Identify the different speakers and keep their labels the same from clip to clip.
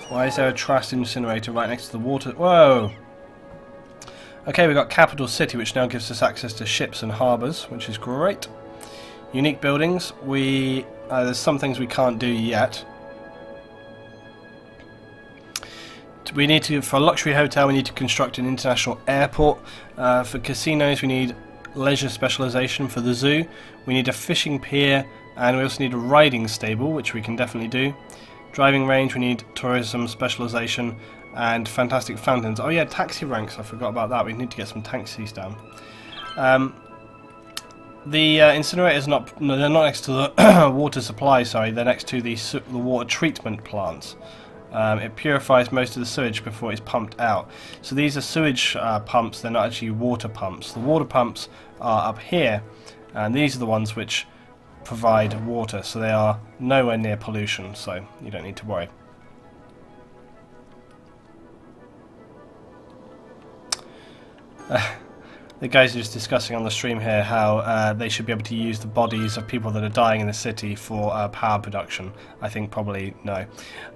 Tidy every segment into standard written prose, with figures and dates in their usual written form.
Speaker 1: Why is there a trash incinerator right next to the water? Whoa! Okay, we've got Capital City, which now gives us access to ships and harbours, which is great. Unique buildings. There's some things we can't do yet. We need to, for a luxury hotel, we need to construct an international airport. For casinos, we need leisure specialisation. For the zoo, we need a fishing pier, and we also need a riding stable, which we can definitely do. Driving range, we need tourism specialisation and fantastic fountains. Oh yeah, taxi ranks, I forgot about that. We need to get some taxis down. The incinerators they're not next to the water supply, sorry, they're next to the water treatment plants. It purifies most of the sewage before it's pumped out. So these are sewage pumps, they're not actually water pumps. The water pumps are up here, and these are the ones which provide water, so they are nowhere near pollution, so you don't need to worry. The guys are just discussing on the stream here how they should be able to use the bodies of people that are dying in the city for power production. I think probably no.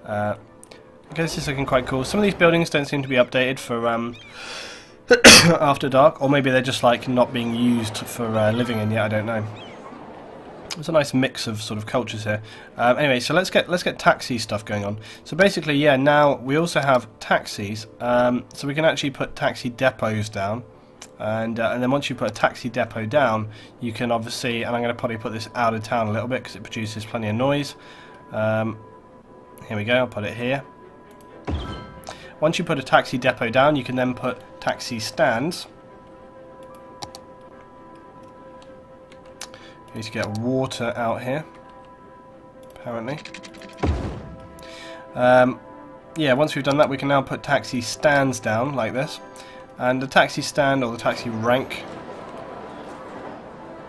Speaker 1: Okay, this is looking quite cool. Some of these buildings don't seem to be updated for after dark, or maybe they're just like not being used for living in yet. I don't know. There's a nice mix of sort of cultures here. Anyway, so let's get taxi stuff going on. So basically, yeah, now we also have taxis, so we can actually put taxi depots down, and then once you put a taxi depot down, you can obviously, and I'm going to probably put this out of town a little bit because it produces plenty of noise. Here we go. I'll put it here. Once you put a taxi depot down, you can then put taxi stands. Need to get water out here, apparently. Yeah, once we've done that, we can now put taxi stands down like this, and the taxi stand or the taxi rank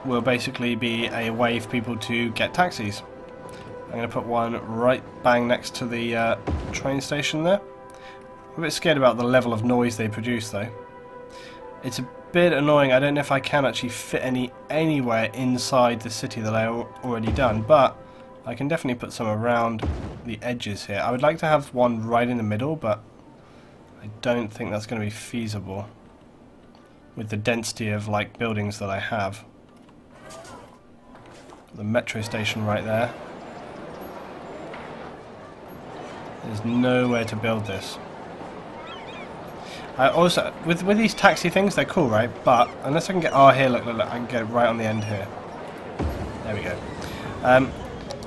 Speaker 1: will basically be a way for people to get taxis. I'm going to put one right bang next to the train station there. I'm a bit scared about the level of noise they produce, though. It's a bit annoying. I don't know if I can actually fit anywhere inside the city that I've already done, but I can definitely put some around the edges here. I would like to have one right in the middle, but I don't think that's going to be feasible with the density of like buildings that I have. The metro station right there. There's nowhere to build this. Also, with these taxi things, they're cool, right? But unless I can get, oh here, look, I can get right on the end here. There we go.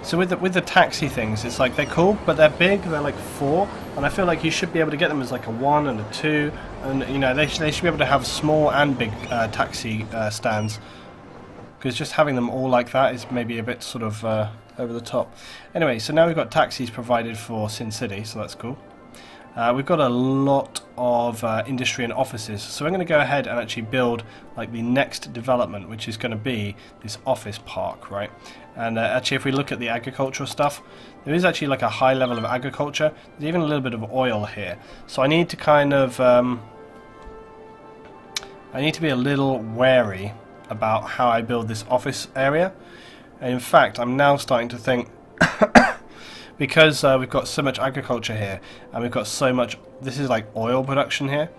Speaker 1: So with the taxi things, it's like they're cool, but they're big. They're like 4, and I feel like you should be able to get them as like a 1 and a 2, and you know they should be able to have small and big taxi stands. Because just having them all like that is maybe a bit sort of over the top. Anyway, so now we've got taxis provided for Sin City, so that's cool. We've got a lot of industry and offices, so we're going to go ahead and actually build like the next development, which is going to be this office park, right? And actually, if we look at the agricultural stuff, there is actually like a high level of agriculture. There's even a little bit of oil here, so I need to kind of I need to be a little wary about how I build this office area. And in fact, I'm now starting to think because we've got so much agriculture here, and we've got so much, this is like oil production here,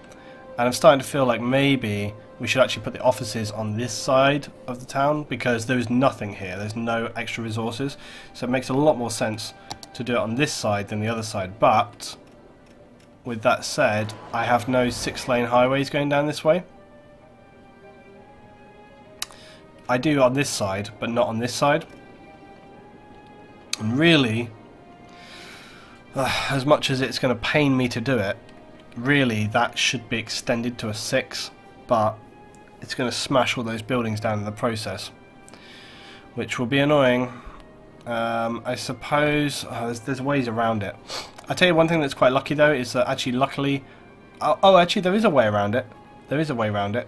Speaker 1: and I'm starting to feel like maybe we should actually put the offices on this side of the town, because there is nothing here, there's no extra resources, so it makes a lot more sense to do it on this side than the other side. But with that said, I have no 6-lane highways going down this way. I do on this side, but not on this side. And really, as much as it's going to pain me to do it, really that should be extended to a 6, but it's going to smash all those buildings down in the process, which will be annoying. I suppose there's ways around it. I tell you one thing that's quite lucky though is that actually luckily, actually there is a way around it. There is a way around it,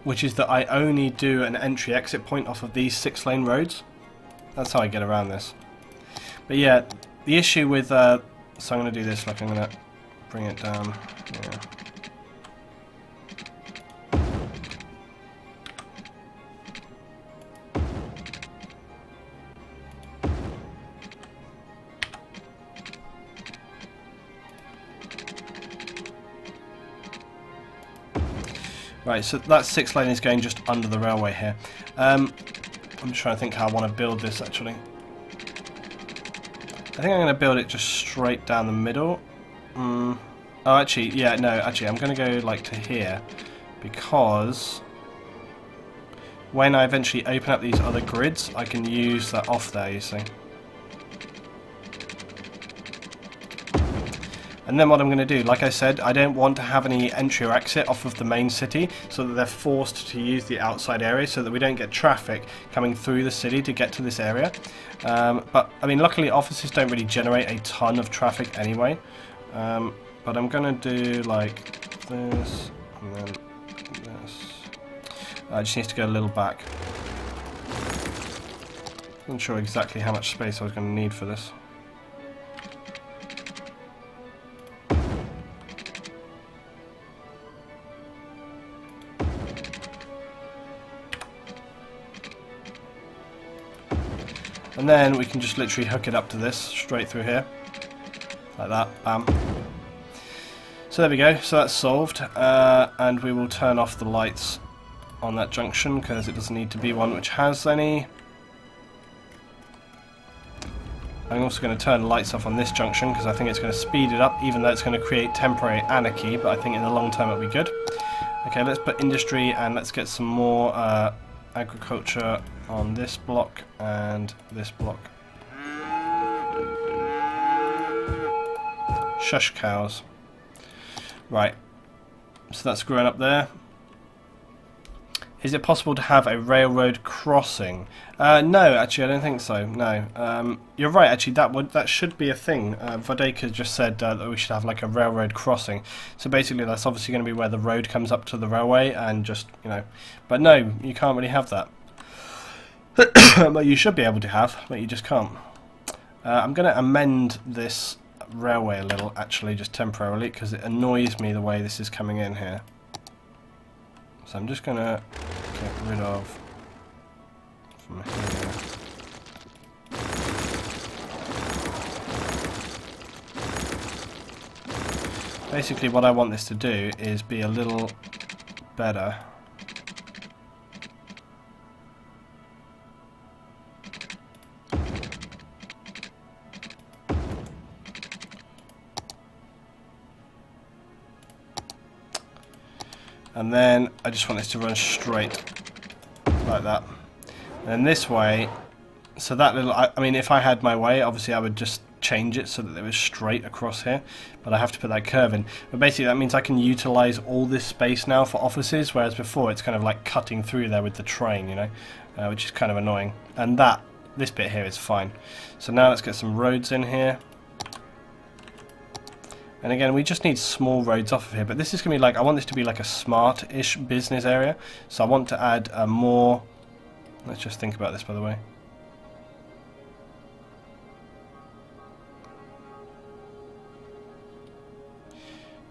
Speaker 1: which is that I only do an entry-exit point off of these 6-lane roads. That's how I get around this. But yeah, the issue with so I'm going to do this, like I'm going to bring it down. Yeah. Right, so that 6 lane is going just under the railway here. I'm just trying to think how I want to build this actually. I think I'm going to build it just straight down the middle. Oh, actually, yeah, no, actually, I'm going to go like to here because when I eventually open up these other grids, I can use that off there, you see. And then what I'm going to do, like I said, I don't want to have any entry or exit off of the main city, so that they're forced to use the outside area so that we don't get traffic coming through the city to get to this area. But, I mean, luckily offices don't really generate a ton of traffic anyway. But I'm going to do like this, and then this. I just need to go a little back. I'm not sure exactly how much space I was going to need for this. And then we can just literally hook it up to this, straight through here. Like that, bam. So there we go, so that's solved. And we will turn off the lights on that junction, because it doesn't need to be one which has any. I'm also going to turn lights off on this junction, because I think it's going to speed it up, even though it's going to create temporary anarchy, but I think in the long term it'll be good. Okay, let's put industry, and let's get some more agriculture on this block and this block. Shush cows. Right, so that's growing up there. Is it possible to have a railroad crossing? No, actually, I don't think so. No, you're right. Actually, that should be a thing. Vodeka just said that we should have like a railroad crossing. So basically, that's obviously going to be where the road comes up to the railway, and just But no, you can't really have that. But you should be able to have, but you just can't. I'm going to amend this railway a little, actually, just temporarily, because it annoys me the way this is coming in here. So I'm just going to get rid of from here. Basically what I want this to do is be a little better. And then I just want this to run straight like that. And this way, so that little, I mean, if I had my way, obviously I would just change it so that it was straight across here, but I have to put that curve in. But basically that means I can utilize all this space now for offices, whereas before it's kind of like cutting through there with the train, which is kind of annoying. And this bit here is fine. So now let's get some roads in here. And again, we just need small roads off of here, but this is going to be like, I want this to be like a smart-ish business area. So I want to add more, let's just think about this, by the way.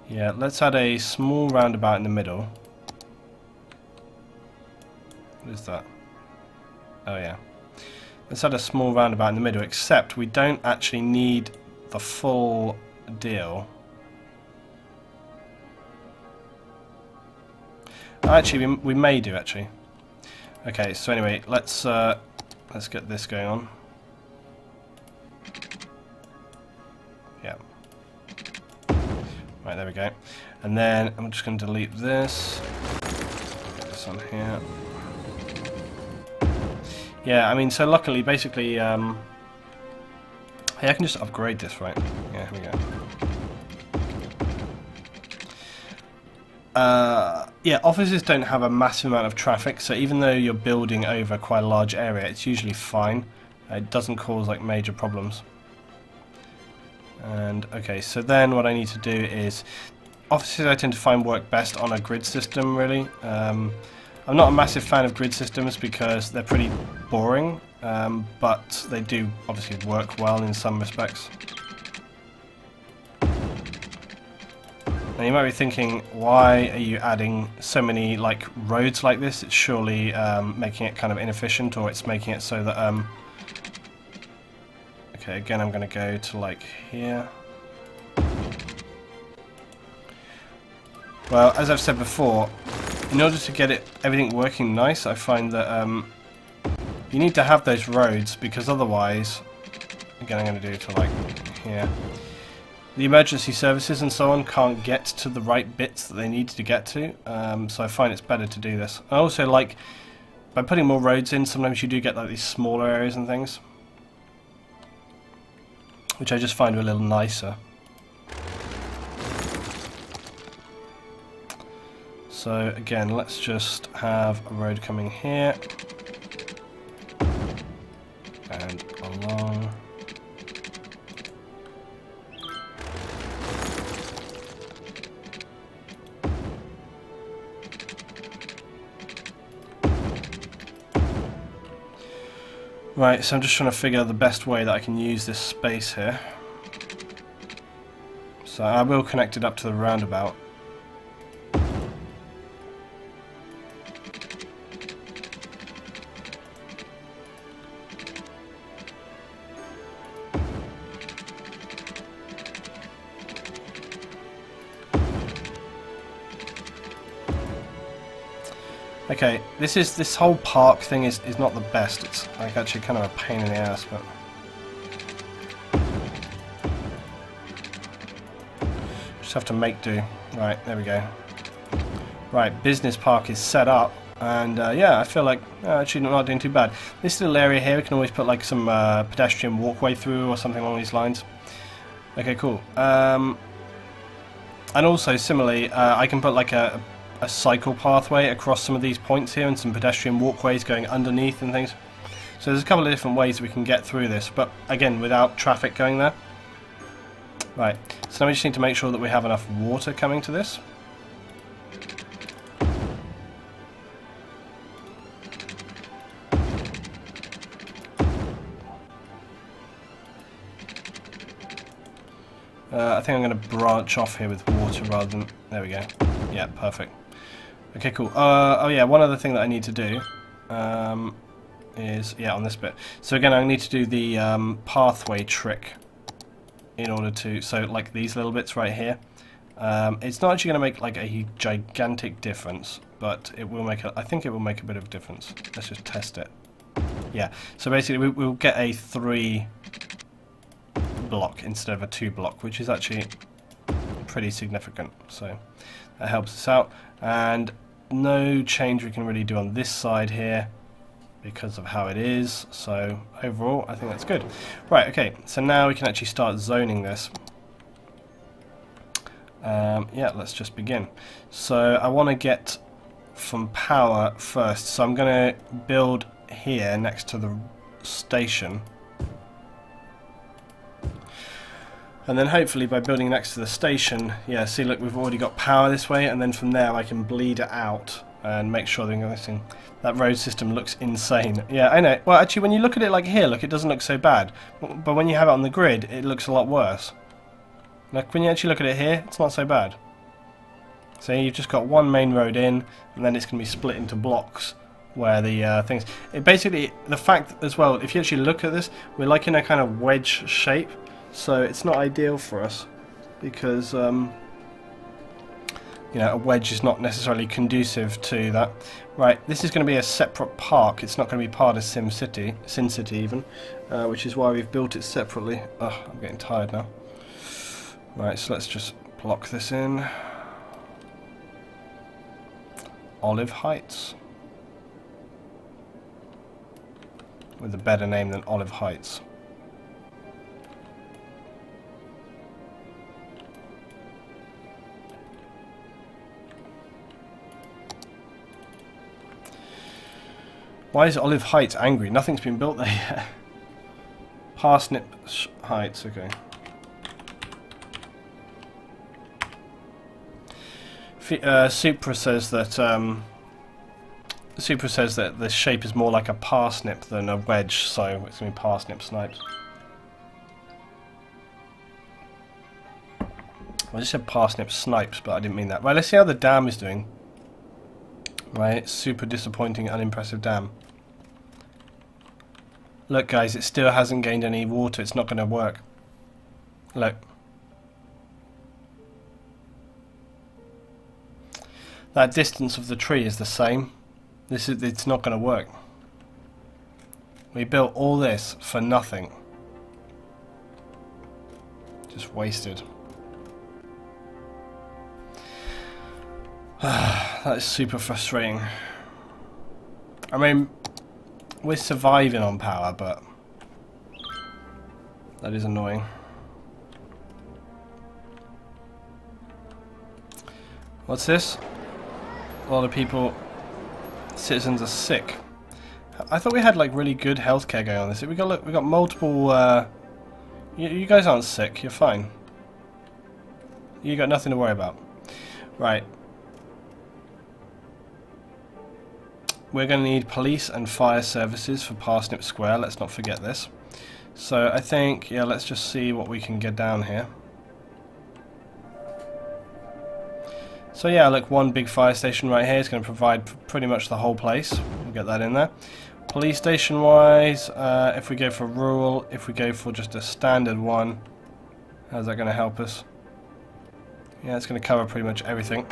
Speaker 1: Yeah, let's add a small roundabout in the middle. What is that? Oh yeah. Let's add a small roundabout in the middle, except we don't actually need the full deal. Actually, we may do, actually. Okay, so anyway, let's get this going on. Yeah. Right, there we go. And then I'm just going to delete this. Get this on here. Yeah, I mean, so luckily, basically, hey, I can just upgrade this, right? Yeah, here we go. Yeah, offices don't have a massive amount of traffic, so even though you're building over quite a large area, it's usually fine. It doesn't cause like major problems. And okay, so then what I need to do is, offices I tend to find work best on a grid system, really. I'm not a massive fan of grid systems because they're pretty boring, but they do obviously work well in some respects. Now you might be thinking, why are you adding so many like roads like this? It's surely making it kind of inefficient, or it's making it so that okay, again I'm going to go to like here. Well, as I've said before, in order to get everything working nice, I find that you need to have those roads, because otherwise, again I'm going to do it to like here, the emergency services and so on can't get to the right bits that they need to get to, so I find it's better to do this. I also like, by putting more roads in, sometimes you do get like these smaller areas and things, which I just find a little nicer. So again, let's just have a road coming here and along. Right, so I'm just trying to figure out the best way that I can use this space here. So I will connect it up to the roundabout. Okay, this whole park thing is not the best. It's like actually kind of a pain in the ass, but just have to make do. Right, there we go. Right, business park is set up, and yeah, I feel like actually not doing too bad. This little area here, we can always put like some pedestrian walkway through or something along these lines. Okay, cool. And also similarly, I can put like a cycle pathway across some of these points here and some pedestrian walkways going underneath and things. So there's a couple of different ways we can get through this, but again without traffic going there. Right, so now we just need to make sure that we have enough water coming to this. I think I'm going to branch off here with water rather than... There we go. Yeah, perfect. Okay, cool. Oh yeah, one other thing that I need to do is, yeah, on this bit. So again, I need to do the pathway trick in order to, so like these little bits right here. It's not actually going to make like a gigantic difference, but it will make I think it will make a bit of a difference. Let's just test it. Yeah, so basically we'll get a 3 block instead of a 2 block, which is actually pretty significant. So that helps us out, and no change we can really do on this side here because of how it is. So overall I think that's good. Right, okay, so now we can actually start zoning this. Yeah, let's just begin. So I want to get from power first, so I'm going to build here next to the station. And then hopefully by building next to the station, yeah, see, look, we've already got power this way, and then from there I can bleed it out and make sure that road system looks insane. Yeah, I know. Well, actually, when you look at it like here, look, it doesn't look so bad. But when you have it on the grid, it looks a lot worse. Like, when you actually look at it here, it's not so bad. So you've just got one main road in, and then it's going to be split into blocks where the things... It basically, the fact as well, if you actually look at this, we're like in a kind of wedge shape. So it's not ideal for us because you know, a wedge is not necessarily conducive to that. Right, this is going to be a separate park. It's not going to be part of Sin City even, which is why we've built it separately. Ugh, I'm getting tired now. Right, so let's just block this in. Olive Heights, with a better name than Olive Heights. Why is Olive Heights angry? Nothing's been built there yet. Parsnip Heights, okay. Supra says that the shape is more like a parsnip than a wedge, so it's going to be parsnip snipes. I just said parsnip snipes, but I didn't mean that. Right, let's see how the dam is doing. Right, super disappointing, unimpressive dam. Look guys, it still hasn't gained any water, it's not going to work. Look. that distance of the tree is the same. It's not going to work. We built all this for nothing. Just wasted. That is super frustrating. I mean, we're surviving on power, but that is annoying. What's this? A lot of people, citizens are sick. I thought we had like really good healthcare going on this. We got multiple. You guys aren't sick. You're fine. You got nothing to worry about. Right. We're going to need police and fire services for Parsnip Square. Let's not forget this. So I think, yeah, let's just see what we can get down here. So yeah, look, one big fire station right here is going to provide pretty much the whole place. We'll get that in there. Police station wise, if we go for rural, if we go for just a standard one, how's that going to help us? Yeah, it's going to cover pretty much everything.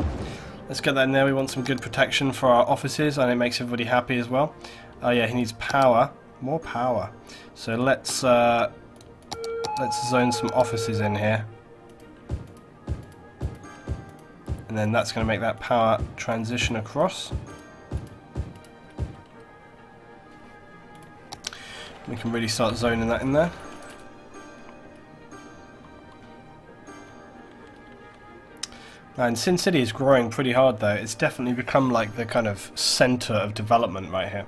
Speaker 1: Let's get that in there. We want some good protection for our offices, and it makes everybody happy as well. Oh yeah, he needs power, more power. So let's zone some offices in here. And then that's going to make that power transition across. We can really start zoning that in there. And Sin City is growing pretty hard though. It's definitely become like the kind of centre of development right here.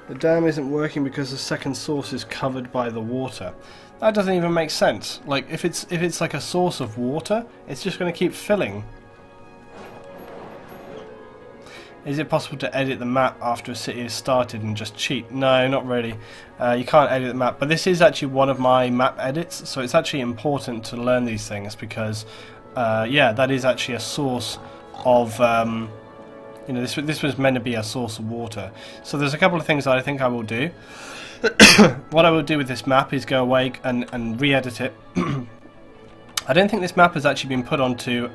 Speaker 1: The dam isn't working because the second source is covered by the water. That doesn't even make sense. Like if it's like a source of water, it's just going to keep filling. Is it possible to edit the map after a city is started and just cheat? No, not really. You can't edit the map, but this is actually one of my map edits, so it's actually important to learn these things because, yeah, that is actually a source of, you know, this was meant to be a source of water. So there's a couple of things that I think I will do. What I will do with this map is go away and re-edit it. I don't think this map has actually been put onto...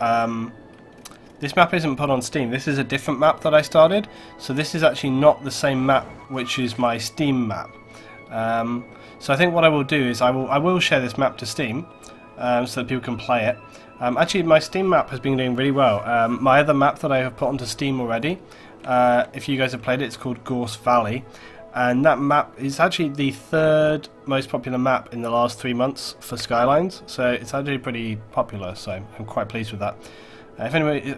Speaker 1: this map isn't put on Steam. This is a different map that I started. So this is actually not the same map, which is my Steam map. So I think what I will do is I will share this map to Steam so that people can play it. Actually, my Steam map has been doing really well. My other map that I have put onto Steam already, if you guys have played it, it's called Gorse Valley. And that map is actually the third most popular map in the last 3 months for Skylines. So it's actually pretty popular, so I'm quite pleased with that. If anybody,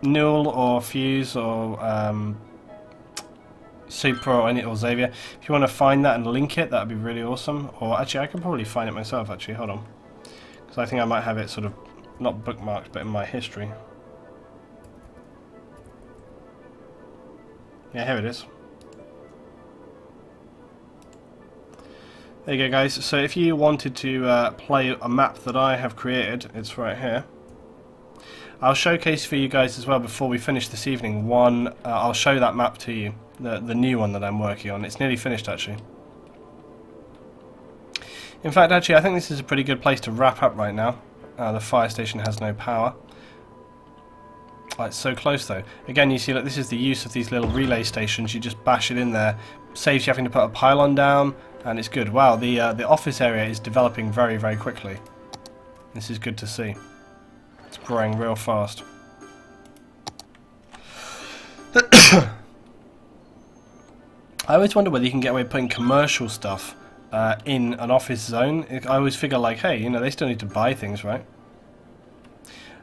Speaker 1: Newell or Fuse or Supra or Xavier, if you want to find that and link it, that would be really awesome. Or actually, I can probably find it myself, actually. Hold on. Because I think I might have it sort of, not bookmarked, but in my history. Yeah, here it is. There you go, guys. So if you wanted to play a map that I have created, it's right here. I'll showcase for you guys as well before we finish this evening. I'll show that map to you, the new one that I'm working on. It's nearly finished, actually. In fact, actually, I think this is a pretty good place to wrap up right now. The fire station has no power. Oh, it's so close, though. Again, you see, like, this is the use of these little relay stations. You just bash it in there. Saves you having to put a pylon down, and it's good. Wow, the office area is developing very, very quickly. This is good to see. It's growing real fast. I always wonder whether you can get away with putting commercial stuff in an office zone. I always figure like, hey, you know, they still need to buy things, right?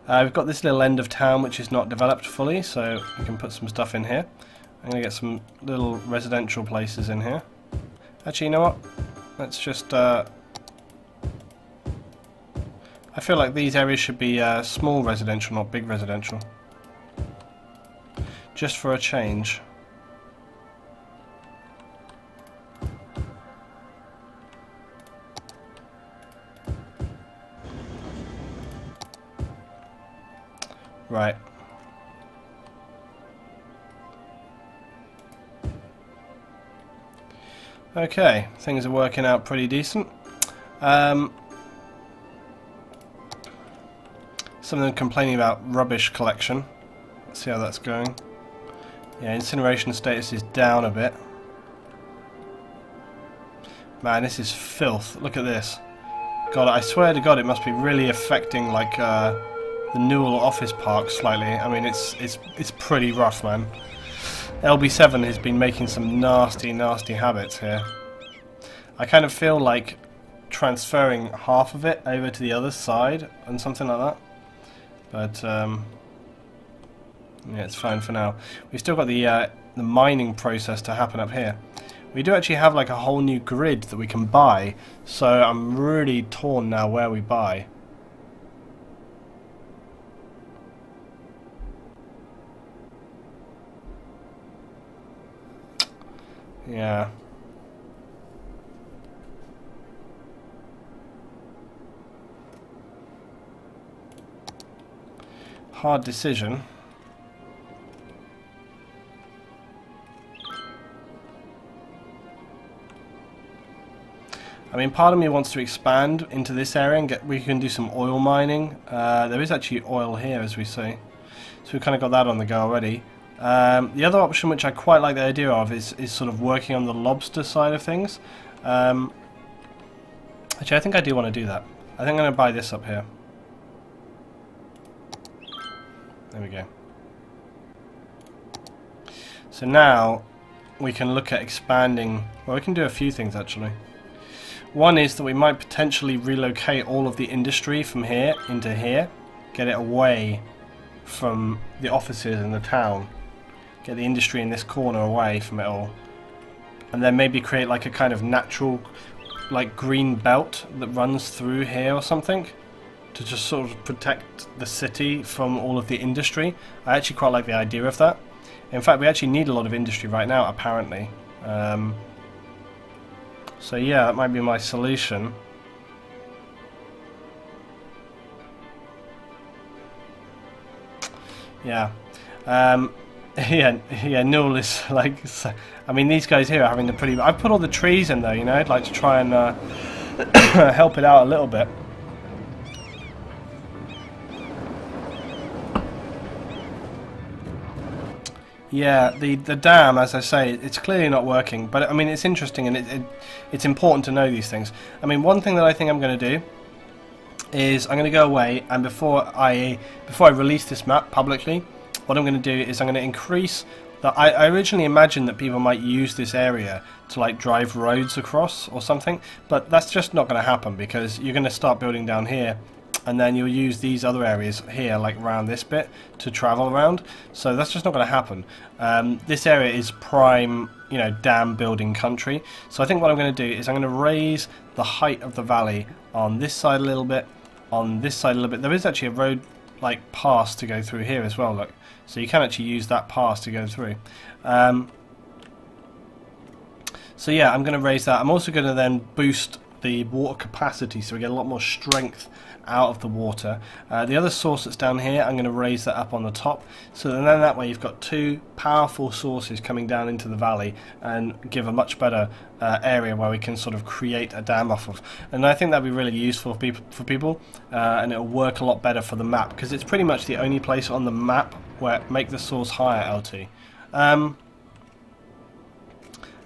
Speaker 1: We've got this little end of town which is not developed fully, so we can put some stuff in here. I'm going to get some little residential places in here. Actually, you know what? Let's just... I feel like these areas should be small residential, not big residential. Just for a change. Right. Okay, things are working out pretty decent. Some of them complaining about rubbish collection. Let's see how that's going. Yeah, incineration status is down a bit. Man, this is filth. Look at this. God, I swear to God, it must be really affecting like the Newell office park slightly. I mean, it's pretty rough, man. LB7 has been making some nasty, nasty habits here. I kind of feel like transferring half of it over to the other side and something like that. But yeah, it's fine for now. We've still got the mining process to happen up here. We do actually have like a whole new grid that we can buy, so I'm really torn now where we buy. Yeah. Hard decision. I mean, part of me wants to expand into this area and we can do some oil mining. There is actually oil here, as we see. So we've kind of got that on the go already. The other option, which I quite like the idea of, is sort of working on the lobster side of things. Actually, I think I do want to do that. I think I'm going to buy this up here. There we go. So now we can look at expanding. Well, we can do a few things actually. One is that we might potentially relocate all of the industry from here into here, get it away from the offices in the town, get the industry in this corner away from it all, and then maybe create like a kind of natural like green belt that runs through here or something to just sort of protect the city from all of the industry. I actually quite like the idea of that. In fact, we actually need a lot of industry right now, apparently. So yeah, that might be my solution. Yeah. Yeah, Newell is like... I mean, these guys here are having the pretty... I've put all the trees in though, you know, I'd like to try and help it out a little bit. Yeah, the dam, as I say, it's clearly not working, but I mean it's interesting and it's important to know these things. I mean, one thing that I think I'm going to do is I'm going to go away, and before I release this map publicly, what I'm going to do is I'm going to increase the... I originally imagined that people might use this area to like drive roads across or something, but that's just not going to happen because you're going to start building down here. And then you'll use these other areas here, like around this bit, to travel around. So that's just not going to happen. This area is prime, you know, dam building country. So I think what I'm going to do is I'm going to raise the height of the valley on this side a little bit, on this side a little bit. There is actually a road, like, pass to go through here as well, look. So you can actually use that pass to go through. So yeah, I'm going to raise that. I'm also going to then boost the water capacity so we get a lot more strength out of the water. The other source that's down here, I'm going to raise that up on the top, so then that way you've got two powerful sources coming down into the valley and give a much better area where we can sort of create a dam off of. And I think that'd be really useful for people, and it'll work a lot better for the map because it's pretty much the only place on the map where make the source higher, LT.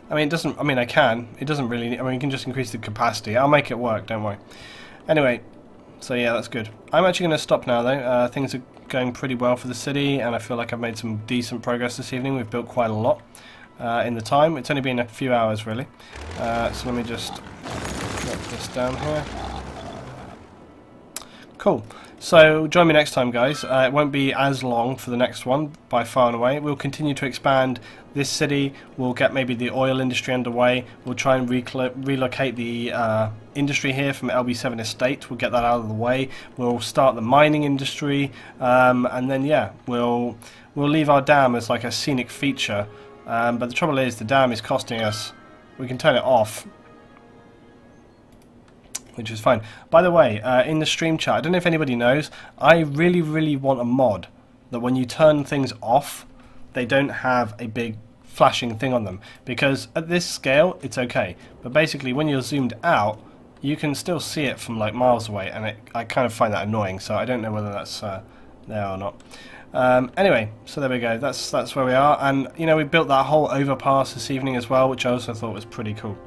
Speaker 1: I mean, it doesn't. I mean, I can. It doesn't really. I mean, you can just increase the capacity. I'll make it work. Don't worry. Anyway, so yeah, that's good. I'm actually going to stop now, though. Things are going pretty well for the city, and I feel like I've made some decent progress this evening. We've built quite a lot in the time. It's only been a few hours, really. So let me just drop this down here. Cool. So join me next time, guys. It won't be as long for the next one, by far and away. We'll continue to expand this city. We'll get maybe the oil industry underway. We'll try and relocate the industry here from LB7 Estate. We'll get that out of the way. We'll start the mining industry, and then yeah, we'll leave our dam as like a scenic feature. But the trouble is, the dam is costing us. We can turn it off, which is fine. By the way, in the stream chat, I don't know if anybody knows, I really, really want a mod that when you turn things off, they don't have a big flashing thing on them. Because at this scale, it's okay. But basically, when you're zoomed out, you can still see it from like miles away, and I kind of find that annoying. So I don't know whether that's there or not. Anyway, so there we go. That's where we are, and you know, we built that whole overpass this evening as well, which I also thought was pretty cool.